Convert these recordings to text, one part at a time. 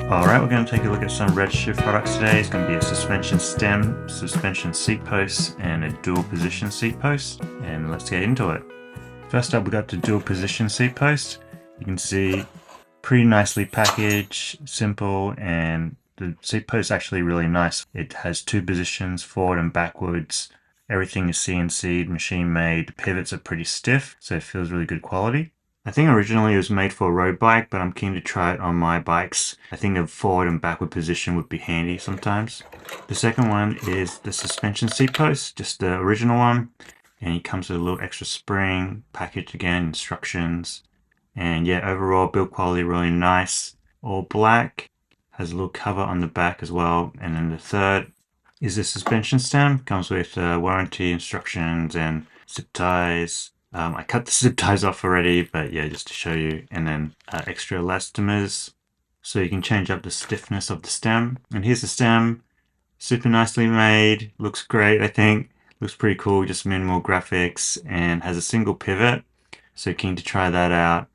Alright, we're going to take a look at some Redshift products today. It's going to be a suspension stem, suspension seat post, and a dual position seat post. And let's get into it. First up, we got the dual position seat post. You can see pretty nicely packaged, simple, and the seat post is actually really nice. It has two positions, forward and backwards. Everything is CNC'd, machine made. The pivots are pretty stiff, so it feels really good quality. I think originally it was made for a road bike, but I'm keen to try it on my bikes. I think the forward and backward position would be handy sometimes. The second one is the suspension seat post, just the original one. And it comes with a little extra spring, package again, instructions. And yeah, overall build quality really nice. All black, has a little cover on the back as well. And then the third is the suspension stem, comes with warranty instructions and zip ties. I cut the zip ties off already, but yeah, just to show you. And then extra elastomers, so you can change up the stiffness of the stem. And here's the stem, super nicely made, looks great I think. Looks pretty cool, just minimal graphics, and has a single pivot, so keen to try that out.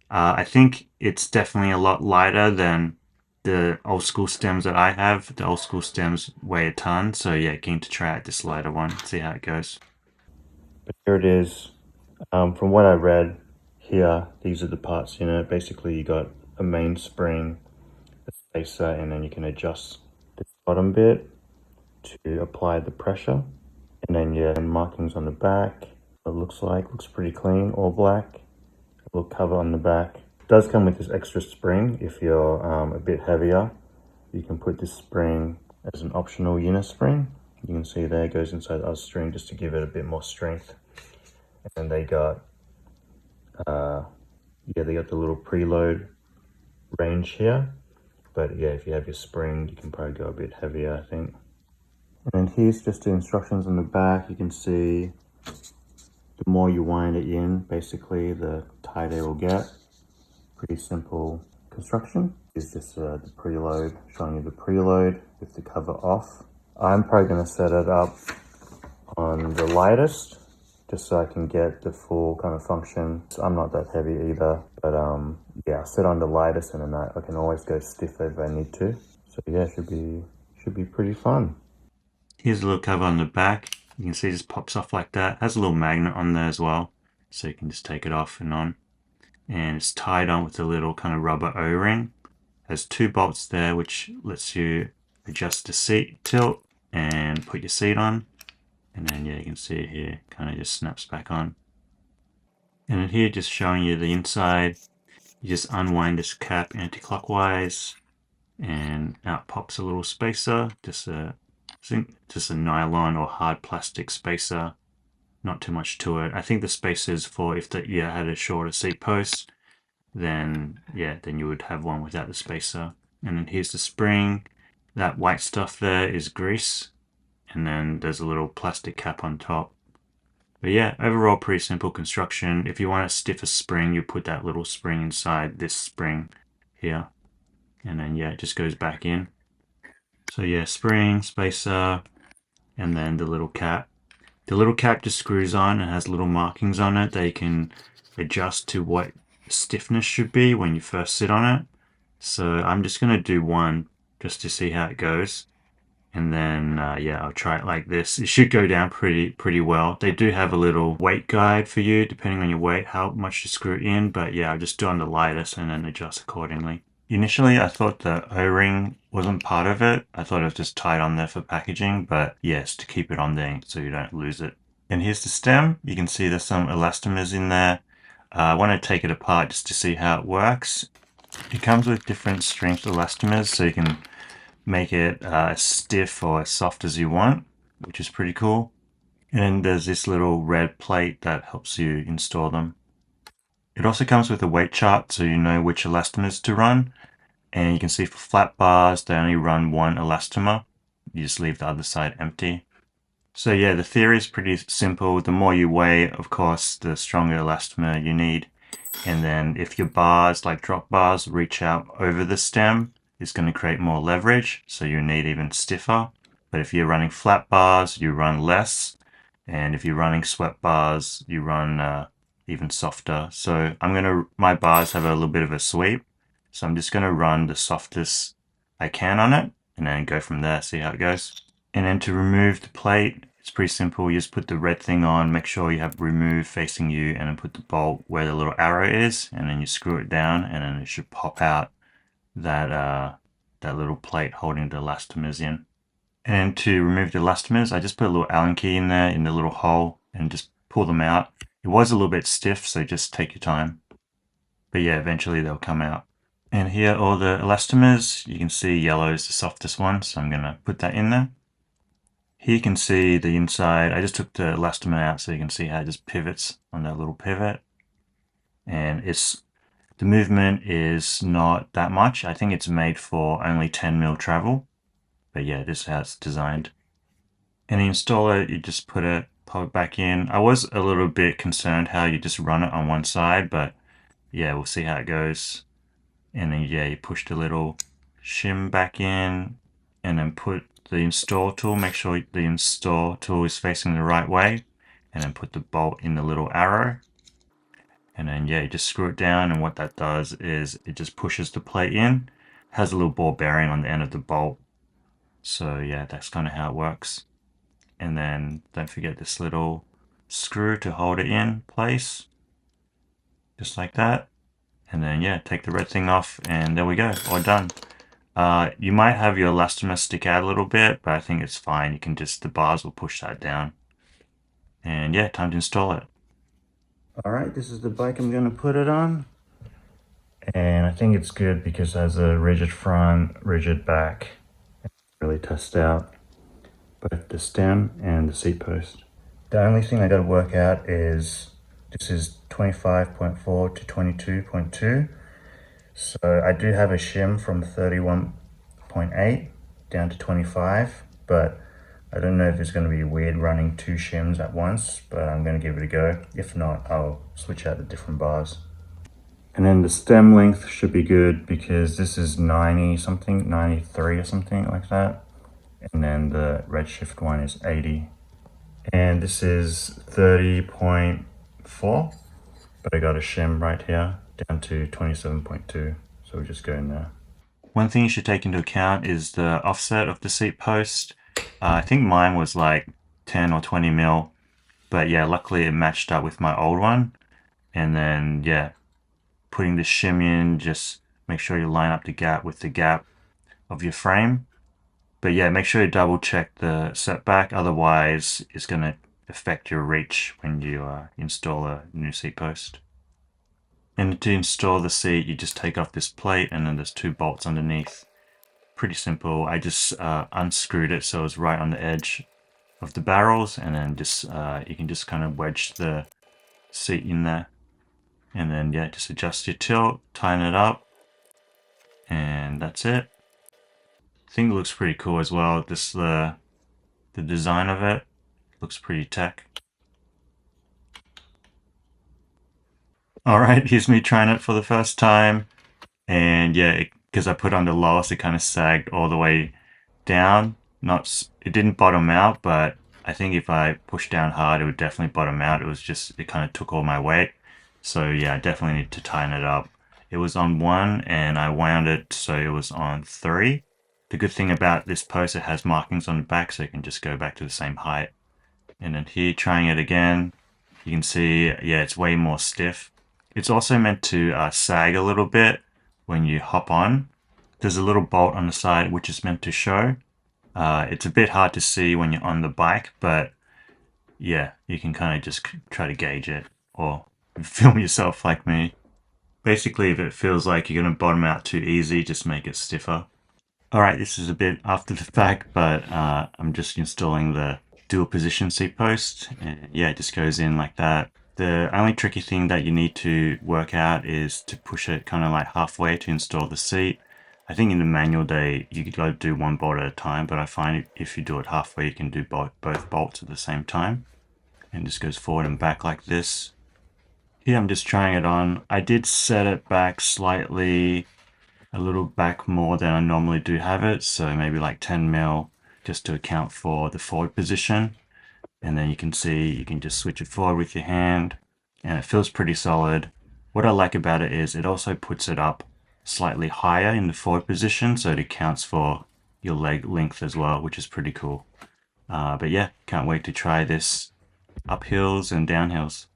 I think it's definitely a lot lighter than the old school stems that I have. The old school stems weigh a ton, so yeah, keen to try out this lighter one, see how it goes. But here it is. From what I read here, these are the parts in it. Basically, you got a main spring, a spacer, and then you can adjust this bottom bit to apply the pressure. And then yeah, markings on the back. It looks pretty clean, all black. A little cover on the back. It does come with this extra spring. If you're a bit heavier, you can put this spring as an optional unit spring. You can see there, it goes inside the other string just to give it a bit more strength. And they got they got the little preload range here. But yeah, if you have your spring, you can probably go a bit heavier, I think. And then here's just the instructions on the back. You can see the more you wind it in, basically, the tighter it will get. Pretty simple construction. It's just the preload, showing you the preload with the cover off. I'm probably going to set it up on the lightest, just so I can get the full kind of function. So I'm not that heavy either, but yeah, I'll set on the lightest, and then I can always go stiffer if I need to. So yeah, should be pretty fun. Here's a little cover on the back. You can see it just pops off like that. It has a little magnet on there as well, so you can just take it off and on. And it's tied on with a little kind of rubber O-ring. Has two bolts there, which lets you adjust the seat tilt and put your seat on. And then yeah, you can see it here, kind of just snaps back on. And then here, just showing you the inside. You just unwind this cap anti-clockwise, and out pops a little spacer, just a nylon or hard plastic spacer. Not too much to it. I think the spacer is for if the ear had a shorter seat post, then yeah, then you would have one without the spacer. And then here's the spring. That white stuff there is grease, and then there's a little plastic cap on top. But yeah, overall pretty simple construction. If you want a stiffer spring, you put that little spring inside this spring here, and then yeah, it just goes back in. So yeah, spring, spacer, and then the little cap. The little cap just screws on and has little markings on it that you can adjust to what stiffness should be when you first sit on it. So I'm just going to do one just to see how it goes. And then yeah, I'll try it like this. It should go down pretty well. They do have a little weight guide for you, depending on your weight, how much to screw in. But yeah, I'll just do on the lightest and then adjust accordingly. Initially, I thought the O-ring wasn't part of it. I thought it was just tied on there for packaging, but yes, to keep it on there so you don't lose it. And here's the stem. You can see there's some elastomers in there. I want to take it apart just to see how it works. It comes with different strength elastomers, so you can make it as stiff or as soft as you want, which is pretty cool. And there's this little red plate that helps you install them. It also comes with a weight chart, so you know which elastomers to run. And you can see for flat bars, they only run one elastomer. You just leave the other side empty. So yeah, the theory is pretty simple. The more you weigh, of course, the stronger elastomer you need. And then if your bars, like drop bars, reach out over the stem, it's going to create more leverage, so you need even stiffer. But if you're running flat bars, you run less. And if you're running swept bars, you run even softer. So my bars have a little bit of a sweep. So I'm just going to run the softest I can on it, and then go from there, see how it goes. And then to remove the plate, it's pretty simple. You just put the red thing on, make sure you have remove facing you, and then put the bolt where the little arrow is, and then you screw it down, and then it should pop out that little plate holding the elastomers in. And to remove the elastomers, I just put a little Allen key in there in the little hole and just pull them out. It was a little bit stiff, so just take your time. But yeah, eventually they'll come out. And here all the elastomers, you can see yellow is the softest one, so I'm going to put that in there. Here you can see the inside. I just took the elastomer out so you can see how it just pivots on that little pivot. And the movement is not that much. I think it's made for only 10 mil travel. But yeah, this is how it's designed. And the installer, you just pop it back in. I was a little bit concerned how you just run it on one side, but yeah, we'll see how it goes. And then yeah, you push the little shim back in and then put the install tool, make sure the install tool is facing the right way, and then put the bolt in the little arrow. And then yeah, you just screw it down, and what that does is it just pushes the plate in. It has a little ball bearing on the end of the bolt. So yeah, that's kind of how it works. And then don't forget this little screw to hold it in place, just like that. And then yeah, take the red thing off, and there we go, all done. You might have your elastomer stick out a little bit, but I think it's fine. You can just, the bars will push that down. And yeah, time to install it. All right, this is the bike I'm gonna put it on. And I think it's good because it has a rigid front, rigid back. Really test out both the stem and the seat post. The only thing I gotta work out is, this is 25.4 to 22.2. So I do have a shim from 31.8 down to 25, but I don't know if it's going to be weird running two shims at once, but I'm going to give it a go. If not, I'll switch out the different bars. And then the stem length should be good because this is 90 something, 93 or something like that. And then the Redshift one is 80. And this is 30.4, but I got a shim right here down to 27.2. So we'll just go in there. One thing you should take into account is the offset of the seat post. I think mine was like 10 or 20 mil, but yeah, luckily it matched up with my old one. And then yeah, putting the shim in, just make sure you line up the gap with the gap of your frame. But yeah, make sure you double check the setback, otherwise it's going to affect your reach when you install a new seat post. And to install the seat, you just take off this plate, and then there's two bolts underneath. Pretty simple. I just unscrewed it so it's right on the edge of the barrels, and then just you can just kind of wedge the seat in there, and then yeah, just adjust your tilt, tighten it up, and that's it. I think it looks pretty cool as well. This the design of it looks pretty tech. All right, here's me trying it for the first time, and yeah, because I put on the lowest, it kind of sagged all the way down. It didn't bottom out, but I think if I pushed down hard, it would definitely bottom out. It kind of took all my weight. So yeah, I definitely need to tighten it up. It was on 1 and I wound it so it was on 3. The good thing about this post, it has markings on the back, so you can just go back to the same height. And then here, trying it again, you can see, yeah, it's way more stiff. It's also meant to sag a little bit when you hop on. There's a little bolt on the side which is meant to show. It's a bit hard to see when you're on the bike, but yeah, you can kind of just try to gauge it or film yourself like me. Basically, if it feels like you're going to bottom out too easy, just make it stiffer. Alright, this is a bit after the fact, but I'm just installing the dual position seat post, and yeah, it just goes in like that. The only tricky thing that you need to work out is to push it kind of like halfway to install the seat. I think in the manual you got to do one bolt at a time, but I find if you do it halfway, you can do both bolts at the same time. And just goes forward and back like this. Here I'm just trying it on. I did set it back slightly, a little back more than I normally do have it, so maybe like 10 mil, just to account for the forward position. And then you can see you can just switch it forward with your hand, and it feels pretty solid. What I like about it is it also puts it up slightly higher in the forward position, so it accounts for your leg length as well, which is pretty cool. But yeah, can't wait to try this up hills and downhills.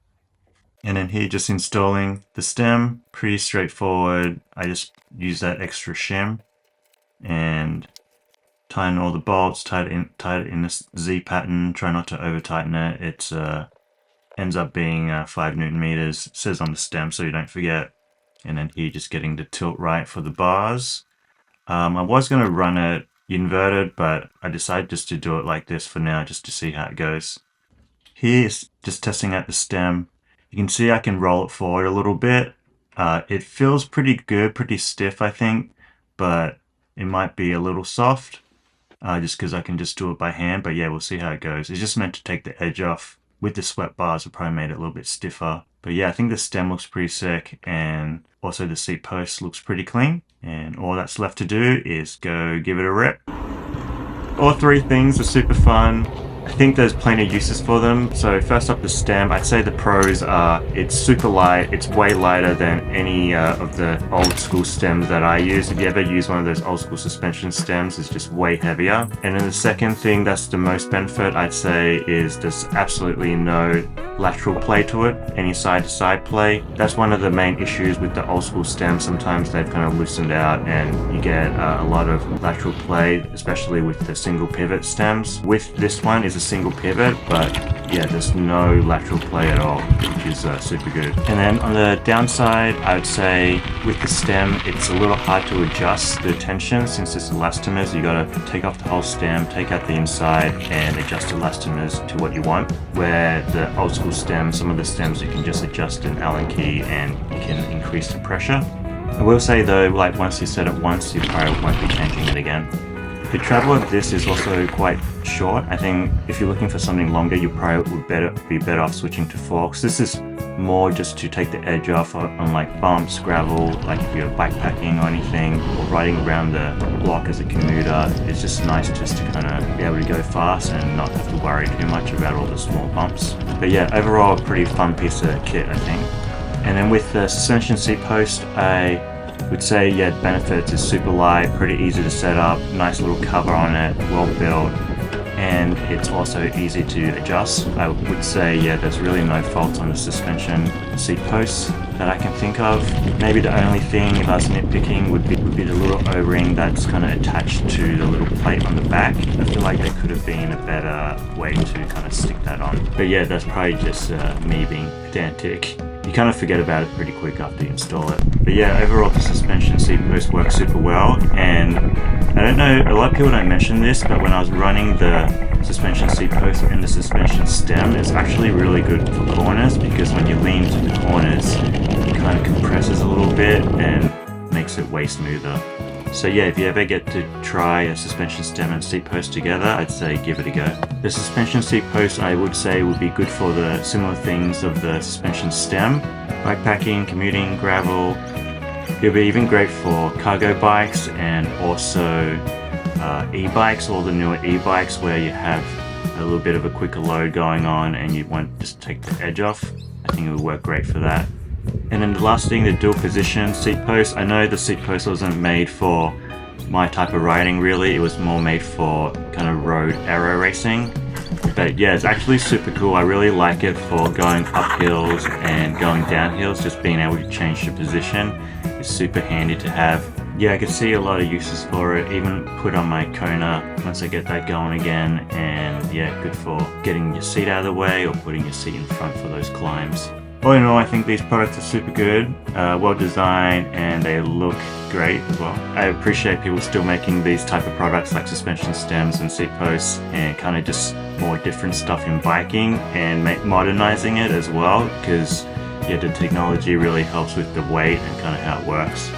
And then here, just installing the stem, pretty straightforward. I just use that extra shim and tighten all the bolts, tie it in this Z pattern, try not to over tighten it. It ends up being 5 Newton meters, it says on the stem so you don't forget. And then here, just getting the tilt right for the bars. I was going to run it inverted, but I decided just to do it like this for now, just to see how it goes. Here's just testing out the stem. You can see I can roll it forward a little bit. It feels pretty good, pretty stiff, I think, but it might be a little soft, just because I can just do it by hand. But yeah, we'll see how it goes. It's just meant to take the edge off. With the swept bars, it probably made it a little bit stiffer. But yeah, I think the stem looks pretty sick, and also the seat post looks pretty clean. And all that's left to do is go give it a rip. All 3 things are super fun. I think there's plenty of uses for them. So first up, the stem. I'd say the pros are it's super light. It's way lighter than any of the old school stems that I use. If you ever use one of those old school suspension stems, it's just way heavier. And then the second thing that's the most benefit, I'd say, is there's absolutely no lateral play to it, any side to side play. That's one of the main issues with the old school stems. Sometimes they've kind of loosened out and you get a lot of lateral play, especially with the single pivot stems. With this one is a single pivot, but yeah, there's no lateral play at all, which is super good. And then on the downside, I would say with the stem, it's a little hard to adjust the tension since it's elastomers. You gotta take off the whole stem, take out the inside, and adjust elastomers to what you want. Where the old school stem, some of the stems you can just adjust an Allen key and you can increase the pressure. I will say though, like once you set it once, you probably won't be changing it again. The travel of this is also quite short. I think if you're looking for something longer, you probably would be better off switching to forks. This is more just to take the edge off on like bumps, gravel, like if you're bikepacking or anything, or riding around the block as a commuter. It's just nice just to kind of be able to go fast and not have to worry too much about all the small bumps. But yeah, overall a pretty fun piece of kit, I think. And then with the suspension seat post, I would say, yeah, benefits is super light, pretty easy to set up, nice little cover on it, well built, and it's also easy to adjust. I would say, yeah, there's really no faults on the suspension seat posts that I can think of. Maybe the only thing, if I was nitpicking, would be the little O-ring that's kind of attached to the little plate on the back. I feel like there could have been a better way to kind of stick that on. But yeah, that's probably just me being pedantic. You kind of forget about it pretty quick after you install it. But yeah, overall the suspension seat post works super well, and I don't know, a lot of people don't mention this, but when I was running the suspension seat post and the suspension stem, it's actually really good for corners, because when you lean to the corners, it kind of compresses a little bit and makes it way smoother. So yeah, if you ever get to try a suspension stem and seat post together, I'd say give it a go. The suspension seat post, I would say, would be good for the similar things of the suspension stem. Bikepacking, commuting, gravel. It would be even great for cargo bikes and also e-bikes, all the newer e-bikes where you have a little bit of a quicker load going on and you want to just take the edge off. I think it would work great for that. And then the last thing, the dual position seat post. I know the seat post wasn't made for my type of riding really, it was more made for kind of road aero racing. But yeah, it's actually super cool. I really like it for going up hills and going down hills, just being able to change the position is super handy to have. Yeah, I could see a lot of uses for it, even put on my Kona once I get that going again, and yeah, good for getting your seat out of the way or putting your seat in front for those climbs. All in all, I think these products are super good, well designed, and they look great as well. I appreciate people still making these type of products like suspension stems and seat posts and kind of just more different stuff in biking and modernizing it as well, because yeah, the technology really helps with the weight and kind of how it works.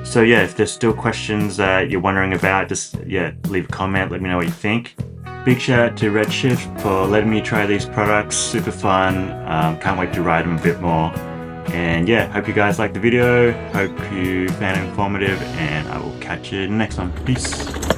So yeah, if there's still questions that you're wondering about, just yeah, leave a comment, let me know what you think. Big shout out to Redshift for letting me try these products, super fun, can't wait to ride them a bit more. And yeah, hope you guys liked the video, hope you found it informative, and I will catch you in the next one. Peace.